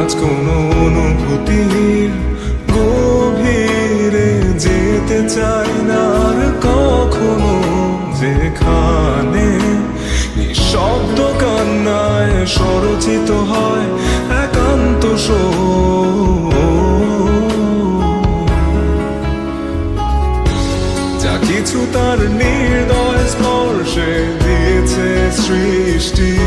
আজ কোনো অনুভূতির গভীরে যেতে চাই না আর কখনো, যেখানে নিঃশব্দ কান্নায় স্বরচিত হয় একান্ত যা কিছু তার নির্দয় স্পর্শে দিয়েছে সৃষ্টি।